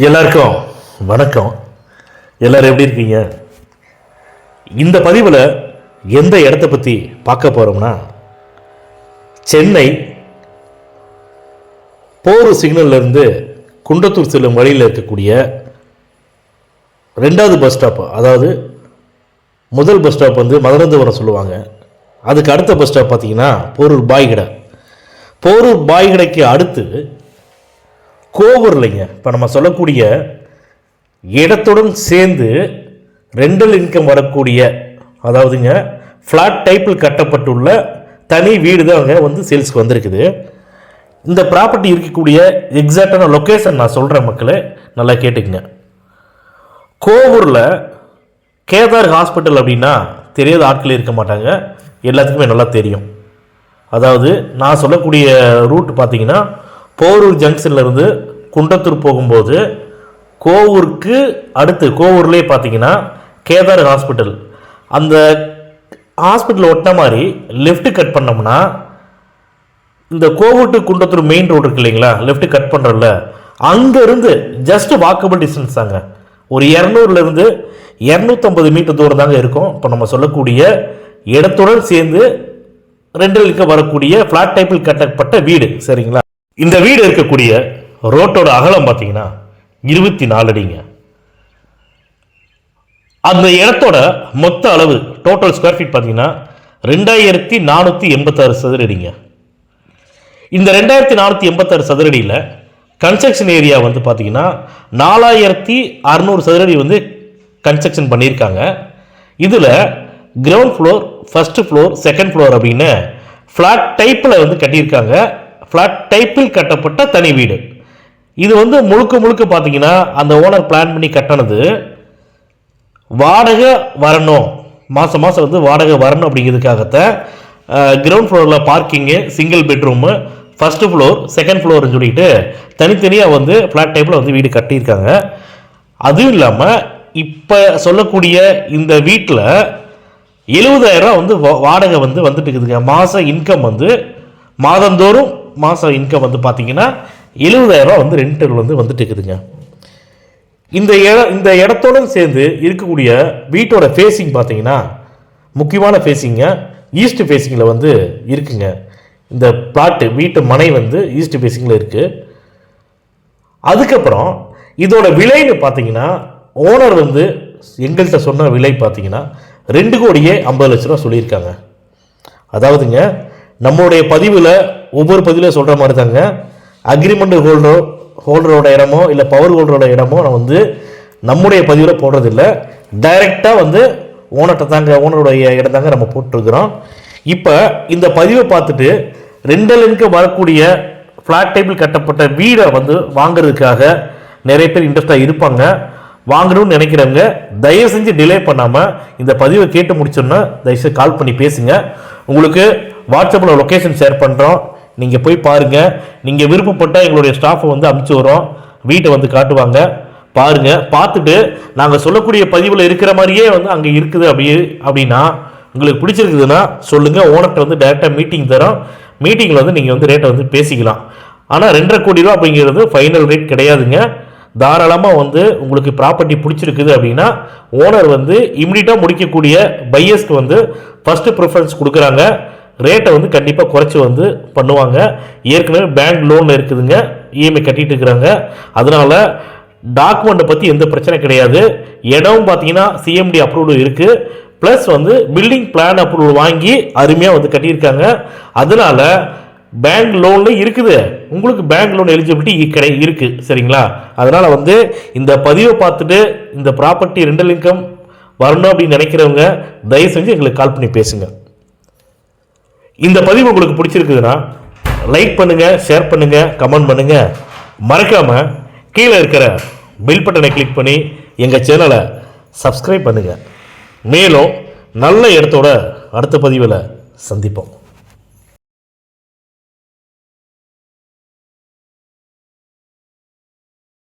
எல்லாருக்கும் வணக்கம். எல்லாரும் எப்படி இருக்கீங்க? இந்த பதிவில் எந்த இடத்தை பற்றி பார்க்க போகிறோம்னா, சென்னை போரூர் சிக்னல்லேருந்து குன்றத்தூர் செல்லும் வழியில் இருக்கக்கூடிய ரெண்டாவது பஸ் ஸ்டாப். அதாவது முதல் பஸ் ஸ்டாப் வந்து மதுரந்தபுரம் சொல்லுவாங்க. அதுக்கு அடுத்த பஸ் ஸ்டாப் பார்த்தீங்கன்னா போரூர் பாய்கடை. போரூர் பாய்கடைக்கு அடுத்து கோவூர்லைங்க இப்போ நம்ம சொல்லக்கூடிய இடத்துடன் சேர்ந்து ரெண்டல் இன்கம் வரக்கூடிய, அதாவதுங்க ஃப்ளாட் டைப்பில் கட்டப்பட்டுள்ள தனி வீடு தான் அங்கே வந்து சேல்ஸ்க்கு வந்திருக்குது. இந்த ப்ராப்பர்ட்டி இருக்கக்கூடிய எக்ஸாக்டான லொக்கேஷன் நான் சொல்கிறேன், மக்களே நல்லா கேட்டுக்குங்க. கோவூரில் கேதார் ஹாஸ்பிட்டல் அப்படின்னா தெரியாத ஆட்களே இருக்க மாட்டாங்க, எல்லாத்துக்குமே நல்லா தெரியும். அதாவது நான் சொல்லக்கூடிய ரூட் பார்த்தீங்கன்னா போரூர் ஜங்ஷன்லேருந்து குன்றத்தூர் போகும்போது கோவூருக்கு அடுத்து கோவூர்லேயே பார்த்தீங்கன்னா கேதார் ஹாஸ்பிட்டல், அந்த ஹாஸ்பிட்டல் ஒட்டின மாதிரி லெஃப்ட் கட் பண்ணோம்னா இந்த Kovur to Kundrathur main road இருக்கு இல்லைங்களா, லெஃப்ட் கட் பண்ணுறோம்ல, அங்கேருந்து ஜஸ்ட் வாக்கபிள் டிஸ்டன்ஸ் தாங்க. ஒரு 200லேருந்து 250 மீட்டர் தூரம் தாங்க இருக்கும். இப்போ நம்ம சொல்லக்கூடிய இடத்துடன் சேர்ந்து ரெண்டலுக்கு வரக்கூடிய ஃப்ளாட் டைப்பில் கட்டப்பட்ட வீடு, சரிங்களா? இந்த வீடு இருக்கக்கூடிய ரோட்டோட அகலம் பார்த்தீங்கன்னா 24 அடிங்க. அந்த இடத்தோட மொத்த அளவு டோட்டல் ஸ்கொயர் ஃபீட் பார்த்தீங்கன்னா 2486 சதுர அடிங்க. இந்த 2486 சதுர அடியில் கன்ஸ்ட்ரக்ஷன் ஏரியா வந்து பார்த்தீங்கன்னா 4600 சதுர அடி வந்து கன்ஸ்ட்ரக்ஷன் பண்ணியிருக்காங்க. இதில் ground floor, first floor, second floor அப்படின்னு ஃப்ளாட் டைப்பில் வந்து கட்டியிருக்காங்க. ஃப்ளாட் டைப்பில் கட்டப்பட்ட தனி வீடு. இது வந்து முழுக்க பார்த்தீங்கன்னா அந்த ஓனர் பிளான் பண்ணி கட்டினது வாடகை வரணும், மாதம் வந்து வாடகை வரணும் அப்படிங்கிறதுக்காகத்தான். கிரவுண்ட் ஃப்ளோரில் parking, single bedroom, first floor, second ஃப்ளோர்னு சொல்லிட்டு தனித்தனியாக வந்து ஃப்ளாட் டைப்பில் வந்து வீடு கட்டியிருக்காங்க. அதுவும் இல்லாமல் இப்போ சொல்லக்கூடிய இந்த வீட்டில் 70,000 வந்து வாடகை வந்து வந்துட்டு இருக்குதுங்க. மாதம் இன்கம் வந்து மாதந்தோறும் இன்கம் வந்து பார்த்தீங்கன்னா 70,000 வந்து ரெண்டல் வந்து வந்துட்டு இருக்குதுங்க. இந்த இடத்தோடு சேர்ந்து இருக்கக்கூடிய வீட்டோட ஃபேஸிங் பார்த்தீங்கன்னா முக்கியமான ஃபேஸிங்க ஈஸ்ட் ஃபேஸிங்கில் வந்து இருக்குங்க. இந்த பிளாட்டு வீட்டு மனை வந்து ஈஸ்ட் ஃபேஸிங்கில் இருக்குது. அதுக்கப்புறம் இதோட விலைன்னு பார்த்தீங்கன்னா ஓனர் வந்து எங்கள்கிட்ட சொன்ன விலை பார்த்தீங்கன்னா 2,50,00,000 சொல்லியிருக்காங்க. அதாவதுங்க நம்மளுடைய பதிவில் ஒவ்வொரு பதிவில் சொல்கிற மாதிரி தாங்க, அக்ரிமெண்ட் ஹோல்டரோட இடமோ இல்லை பவர் ஹோல்டரோட இடமோ நான் வந்து நம்முடைய பதிவில் போடுறதில்ல. டைரெக்டாக வந்து ஓனருடைய இடம் தாங்க நம்ம போட்டிருக்கிறோம். இப்போ இந்த பதிவை பார்த்துட்டு ரெண்டலுக்கு வரக்கூடிய ஃப்ளாட் டைப்பில் கட்டப்பட்ட வீடை வந்து வாங்கிறதுக்காக நிறைய பேர் இன்ட்ரெஸ்டாக இருப்பாங்க. வாங்கணும்னு நினைக்கிறவங்க தயவு செஞ்சு டிலே பண்ணாமல் இந்த பதிவை கேட்டு முடிச்சோன்னா தயவுசெய்து கால் பண்ணி பேசுங்க. உங்களுக்கு வாட்ஸ்அப்பில் லொக்கேஷன் ஷேர் பண்ணுறோம், நீங்கள் போய் பாருங்கள். நீங்கள் விருப்பப்பட்டால் எங்களுடைய ஸ்டாஃபை வந்து அனுப்பிச்சி வரோம், வீட்டை வந்து காட்டுவாங்க. பாருங்கள், பார்த்துட்டு நாங்கள் சொல்லக்கூடிய பதிவில் இருக்கிற மாதிரியே வந்து அங்கே இருக்குது அப்படின்னா உங்களுக்கு பிடிச்சிருக்குதுன்னா சொல்லுங்கள். ஓனர்கிட்ட வந்து டேரெக்டாக மீட்டிங் தரோம். மீட்டிங்கில் வந்து நீங்கள் வந்து ரேட்டை வந்து பேசிக்கலாம். ஆனால் 2.5 கோடி ரூபா அப்படிங்கிறது ஃபைனல் ரேட் கிடையாதுங்க. தாராளமாக வந்து உங்களுக்கு ப்ராப்பர்ட்டி பிடிச்சிருக்குது அப்படின்னா ஓனர் வந்து இம்மிடியட்டாக முடிக்கக்கூடிய பையர்ஸ்க்கு வந்து ஃபஸ்ட்டு ப்ரிஃபரன்ஸ் கொடுக்குறாங்க. ரேட்டை வந்து கண்டிப்பாக குறைச்சி வந்து பண்ணுவாங்க. ஏற்கனவே பேங்க் லோனில் இருக்குதுங்க, இஎம்ஐ கட்டிட்டு இருக்கிறாங்க. அதனால் டாக்குமெண்ட்டை பற்றி எந்த பிரச்சனை கிடையாது. இடமும் பார்த்தீங்கன்னா சிஎம்டி அப்ரூவல் இருக்குது. ப்ளஸ் வந்து பில்டிங் பிளான் அப்ரூவல் வாங்கி அருமையாக வந்து கட்டியிருக்காங்க. அதனால் பேங்க் லோனில் இருக்குது, உங்களுக்கு பேங்க் லோன் எலிஜிபிலிட்டி இருக்குது, சரிங்களா? அதனால் வந்து இந்த பதிவை பார்த்துட்டு இந்த ப்ராப்பர்ட்டி ரெண்டல் இன்கம் வரணும் அப்படின்னு நினைக்கிறவங்க தயவு செஞ்சு எங்களுக்கு கால் பண்ணி பேசுங்க. இந்த பதிவு உங்களுக்கு பிடிச்சிருக்குதுன்னா லைக் பண்ணுங்கள், ஷேர் பண்ணுங்கள், கமெண்ட் பண்ணுங்கள். மறக்காமல் கீழே இருக்கிற பெல் பட்டனை கிளிக் பண்ணி எங்கள் சேனலை சப்ஸ்கிரைப் பண்ணுங்கள். மேலும் நல்ல இடத்தோட அடுத்த பதிவில் சந்திப்போம்.